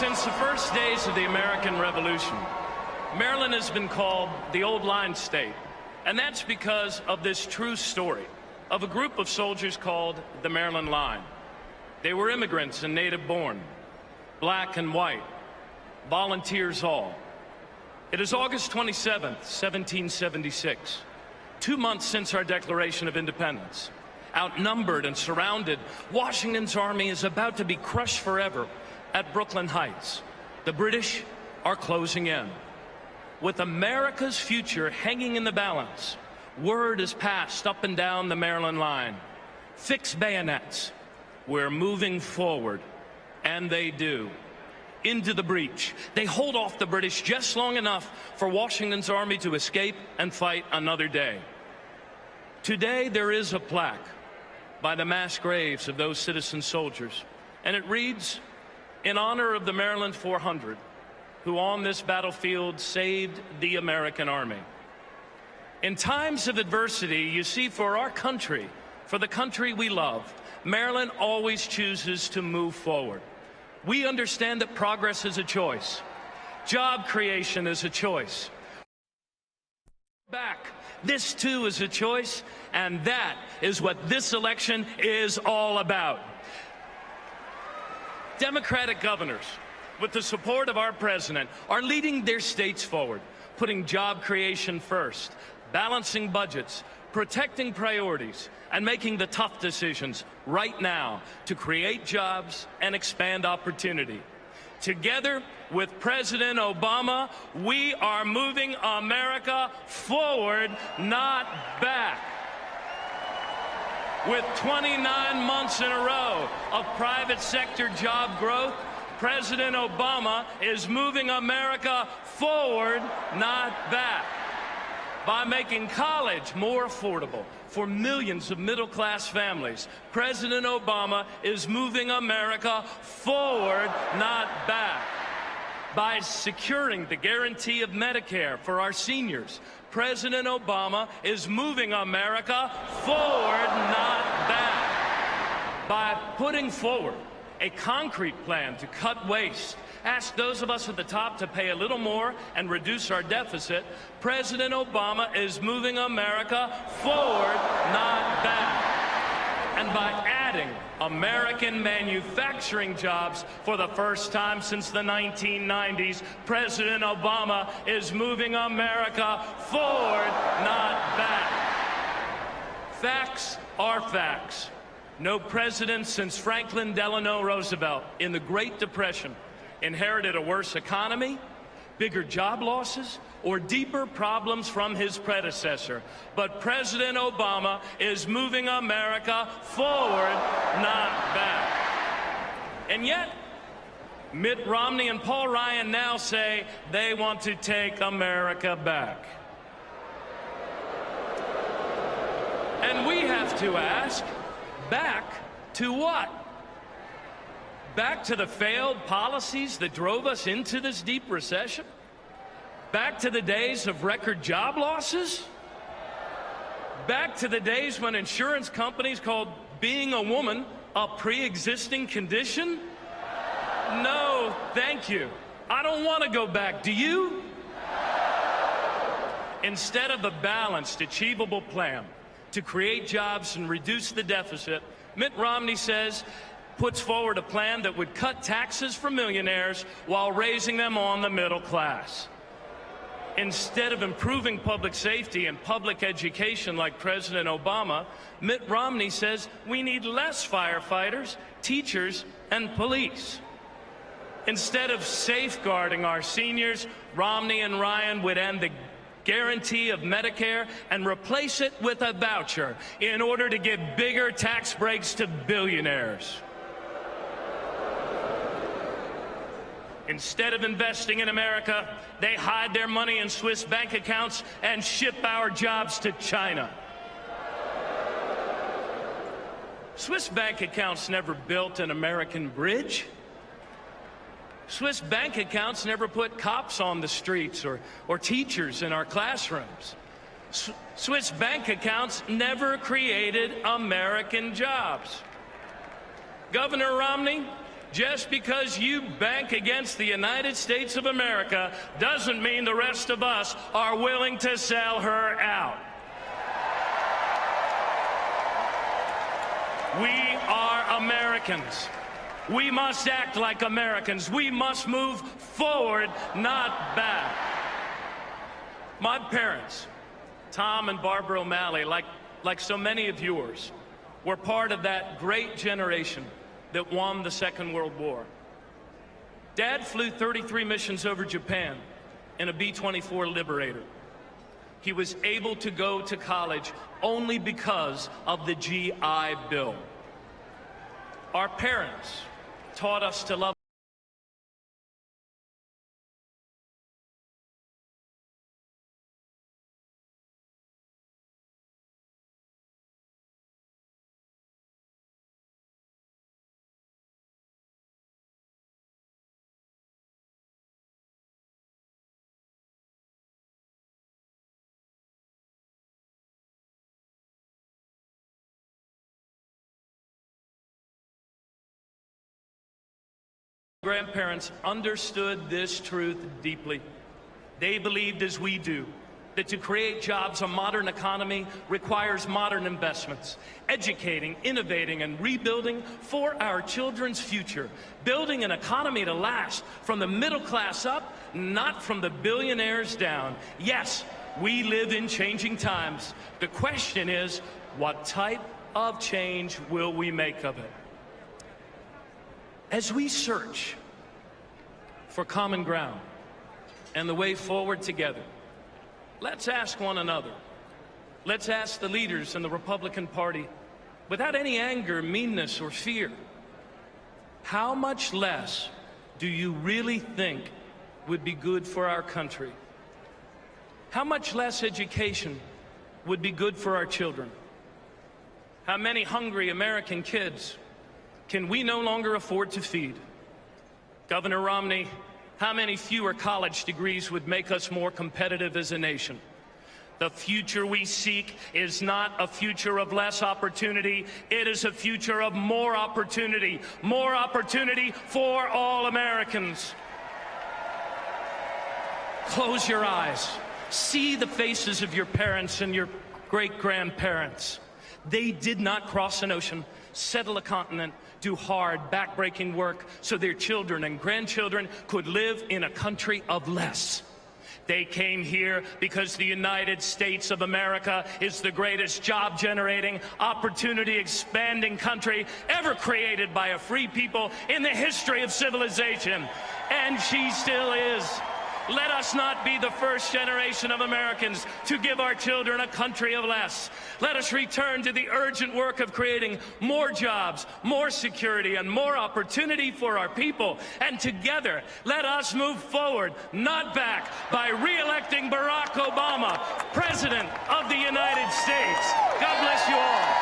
Since the first days of the American Revolution, Maryland has been called the Old Line State, and that's because of this true story of a group of soldiers called the Maryland Line. They were immigrants and native-born, black and white, volunteers all. It is August 27th, 1776, 2 months since our Declaration of Independence. Outnumbered and surrounded, Washington's army is about to be crushed forever at Brooklyn Heights. The British are closing in. With America's future hanging in the balance, word is passed up and down the Maryland line. Fix bayonets. We're moving forward. And they do. Into the breach. They hold off the British just long enough for Washington's army to escape and fight another day. Today there is a plaque by the mass graves of those citizen soldiers, and it reads, "In honor of the Maryland 400, who on this battlefield saved the American Army." In times of adversity, you see, for our country, for the country we love, Maryland always chooses to move forward. We understand that progress is a choice. Job creation is a choice. Back. This too is a choice, and that is what this election is all about. Democratic governors, with the support of our president, are leading their states forward, putting job creation first, balancing budgets, protecting priorities, and making the tough decisions right now to create jobs and expand opportunity. Together with President Obama, we are moving America forward, not back. With 29 months in a row of private sector job growth, President Obama is moving America forward, not back. By making college more affordable for millions of middle-class families, President Obama is moving America forward, not back. By securing the guarantee of Medicare for our seniors, President Obama is moving America forward, not back. By putting forward a concrete plan to cut waste, ask those of us at the top to pay a little more and reduce our deficit, President Obama is moving America forward, not back. And by adding American manufacturing jobs for the first time since the 1990s, President Obama is moving America forward, not back. Facts are facts. No president since Franklin Delano Roosevelt in the Great Depression inherited a worse economy, bigger job losses, or deeper problems from his predecessor. But President Obama is moving America forward, not back. And yet, Mitt Romney and Paul Ryan now say they want to take America back. And we have to ask, back to what? Back to the failed policies that drove us into this deep recession? Back to the days of record job losses? Back to the days when insurance companies called being a woman a pre-existing condition? No, thank you. I don't want to go back. Do you? Instead of a balanced, achievable plan to create jobs and reduce the deficit, Mitt Romney puts forward a plan that would cut taxes for millionaires while raising them on the middle class. Instead of improving public safety and public education like President Obama, Mitt Romney says we need less firefighters, teachers, and police. Instead of safeguarding our seniors, Romney and Ryan would end the guarantee of Medicare and replace it with a voucher in order to give bigger tax breaks to billionaires. Instead of investing in America, they hide their money in Swiss bank accounts and ship our jobs to China. Swiss bank accounts never built an American bridge. Swiss bank accounts never put cops on the streets or teachers in our classrooms. Swiss bank accounts never created American jobs. Governor Romney, Just because you bank against the United States of America doesn't mean the rest of us are willing to sell her out. We are Americans. We must act like Americans. We must move forward, not back. My parents, Tom and Barbara O'Malley, like so many of yours, were part of that great generation that won the Second World War. Dad flew 33 missions over Japan in a B-24 Liberator. He was able to go to college only because of the GI Bill. Our parents taught us to love grandparents understood this truth deeply. They believed, as we do, that to create jobs, a modern economy requires modern investments, educating, innovating, and rebuilding for our children's future, building an economy to last from the middle class up, not from the billionaires down. Yes, we live in changing times. The question is, what type of change will we make of it? As we search for common ground and the way forward together, let's ask one another. Let's ask the leaders in the Republican Party, without any anger, meanness, or fear, how much less do you really think would be good for our country? How much less education would be good for our children? How many hungry American kids can we no longer afford to feed? Governor Romney, how many fewer college degrees would make us more competitive as a nation? The future we seek is not a future of less opportunity. It is a future of more opportunity for all Americans. Close your eyes. See the faces of your parents and your great-grandparents. They did not cross an ocean, settle a continent, do hard, backbreaking work so their children and grandchildren could live in a country of less. They came here because the United States of America is the greatest job-generating, opportunity-expanding country ever created by a free people in the history of civilization. And she still is. Let us not be the first generation of Americans to give our children a country of less. Let us return to the urgent work of creating more jobs, more security, and more opportunity for our people. And together, let us move forward, not back, by re-electing Barack Obama, President of the United States. God bless you all.